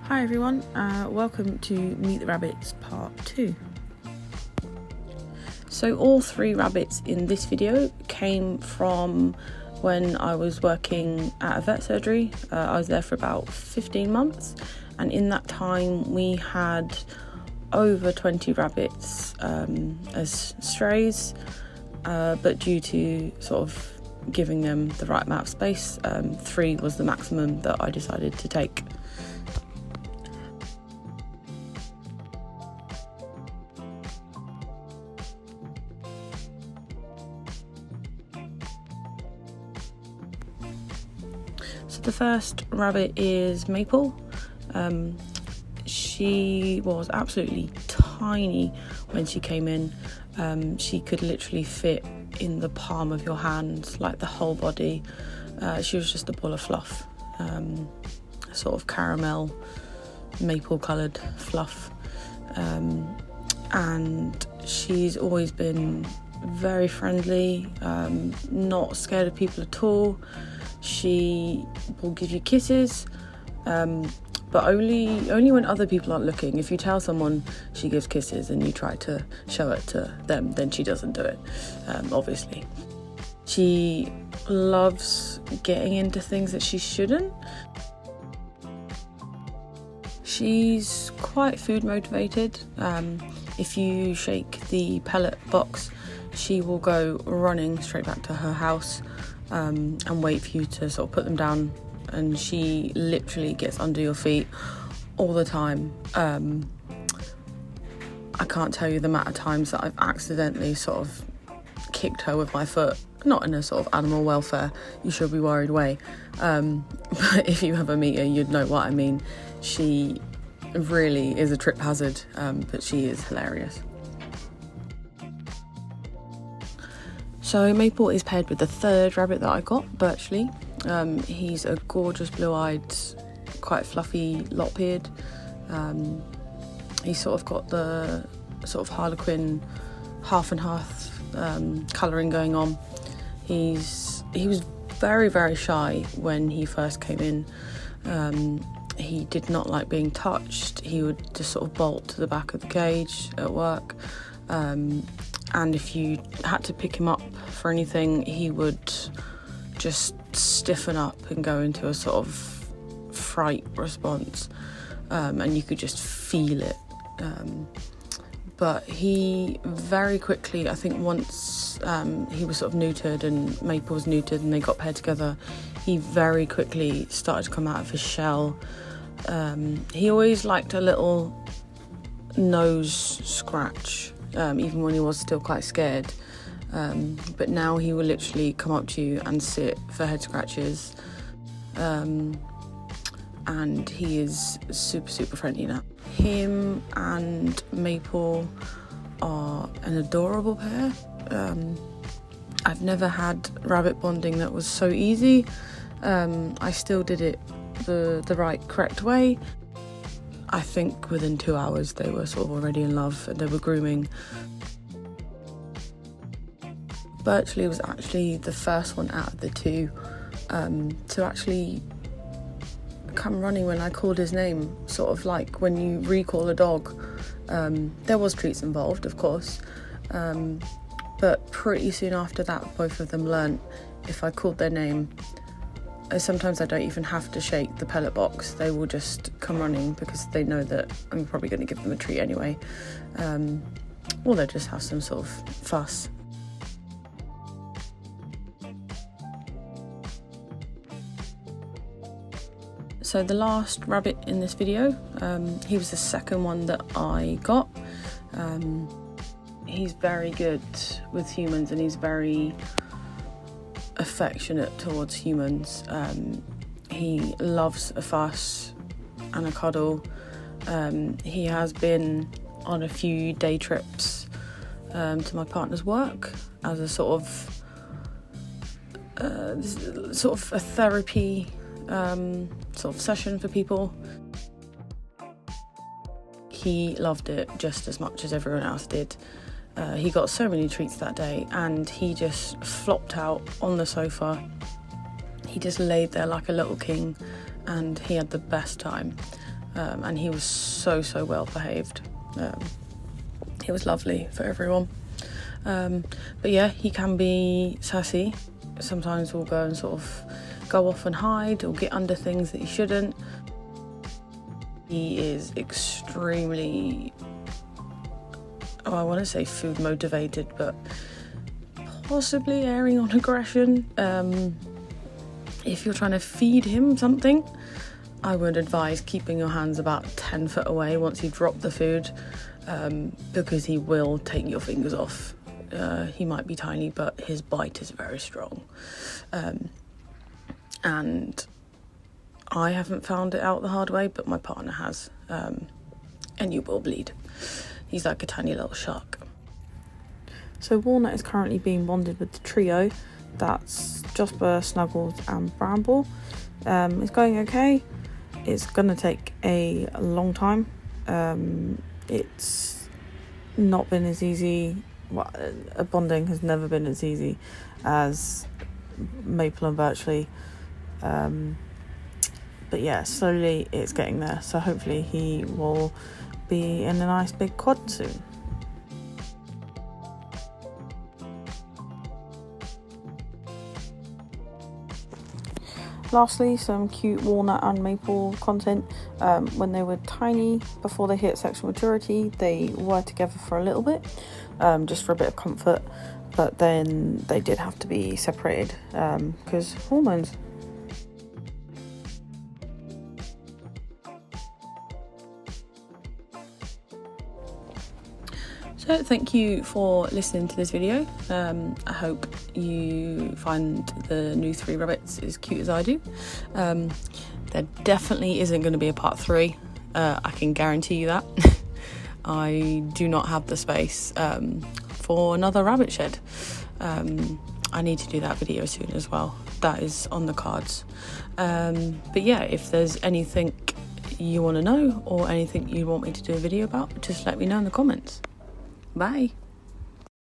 Hi everyone, welcome to Meet the Rabbits Part 2. So all 3 rabbits in this video came from when I was working at a vet surgery. I was there for about 15 months, and in that time we had over 20 rabbits as strays, but due to sort of giving them the right amount of space, 3 was the maximum that I decided to take. So the first rabbit is Maple. She was absolutely tiny when she came in. She could literally fit in the palm of your hand, like the whole body. She was just a ball of fluff, sort of caramel, maple coloured fluff. And she's always been very friendly, not scared of people at all. She will give you kisses, but only when other people aren't looking. If you tell someone she gives kisses and you try to show it to them, then she doesn't do it, obviously. She loves getting into things that she shouldn't. She's quite food motivated. If you shake the pellet box, she will go running straight back to her house and wait for you to sort of put them down, and she literally gets under your feet all the time. I can't tell you the amount of times that I've accidentally sort of kicked her with my foot, not in a sort of animal welfare, you should be worried way, but if you ever meet her you'd know what I mean. She really is a trip hazard, but she is hilarious. So Maple is paired with the third rabbit that I got, Birchly. He's a gorgeous blue-eyed, quite fluffy lop-eared. He's sort of got the sort of Harlequin half and half colouring going on. He was very, very shy when he first came in. He did not like being touched. He would just sort of bolt to the back of the cage at work. And if you had to pick him up for anything, he would just stiffen up and go into a sort of fright response, and you could just feel it. But he very quickly, I think once he was sort of neutered and Maple was neutered and they got paired together, he very quickly started to come out of his shell. He always liked a little nose scratch, even when he was still quite scared. But now he will literally come up to you and sit for head scratches. And he is super, super friendly now. Him and Maple are an adorable pair. I've never had rabbit bonding that was so easy. I still did it the right, correct way. I think within 2 hours they were sort of already in love and they were grooming. Birchly was actually the first one out of the 2 to actually come running when I called his name, sort of like when you recall a dog. There was treats involved, of course, but pretty soon after that both of them learnt if I called their name, sometimes I don't even have to shake the pellet box. They will just come running because they know that I'm probably going to give them a treat anyway, or they'll just have some sort of fuss. So the last rabbit in this video, he was the second one that I got. He's very good with humans and he's very affectionate towards humans. He loves a fuss and a cuddle. He has been on a few day trips to my partner's work as a sort of a therapy sort of session for people. He loved it just as much as everyone else did. He got so many treats that day and he just flopped out on the sofa. He just laid there like a little king and he had the best time. and he was so well behaved. It was lovely for everyone. But yeah, he can be sassy. Sometimes we'll go and sort of go off and hide or get under things that he shouldn't. He is extremely, I want to say food motivated, but possibly erring on aggression. If you're trying to feed him something, I would advise keeping your hands about 10 foot away once you drop the food, because he will take your fingers off. He might be tiny, but his bite is very strong. And I haven't found it out the hard way, but my partner has. And you will bleed. He's like a tiny little shark. So Walnut is currently being bonded with the trio. That's Jasper, Snuggles and Bramble. It's going okay. It's going to take a long time. It's not been as easy. Well, bonding has never been as easy as Maple and Birchly. But yeah, slowly it's getting there. So hopefully he will be in a nice big quad soon. Lastly, some cute Walnut and Maple content. When they were tiny, before they hit sexual maturity, they were together for a little bit, just for a bit of comfort, but then they did have to be separated because hormones. So thank you for listening to this video. I hope you find the new 3 rabbits as cute as I do. There definitely isn't going to be a part 3. I can guarantee you that. I do not have the space for another rabbit shed. I need to do that video soon as well. That is on the cards. But yeah, if there's anything you want to know or anything you want me to do a video about, just let me know in the comments. Bye.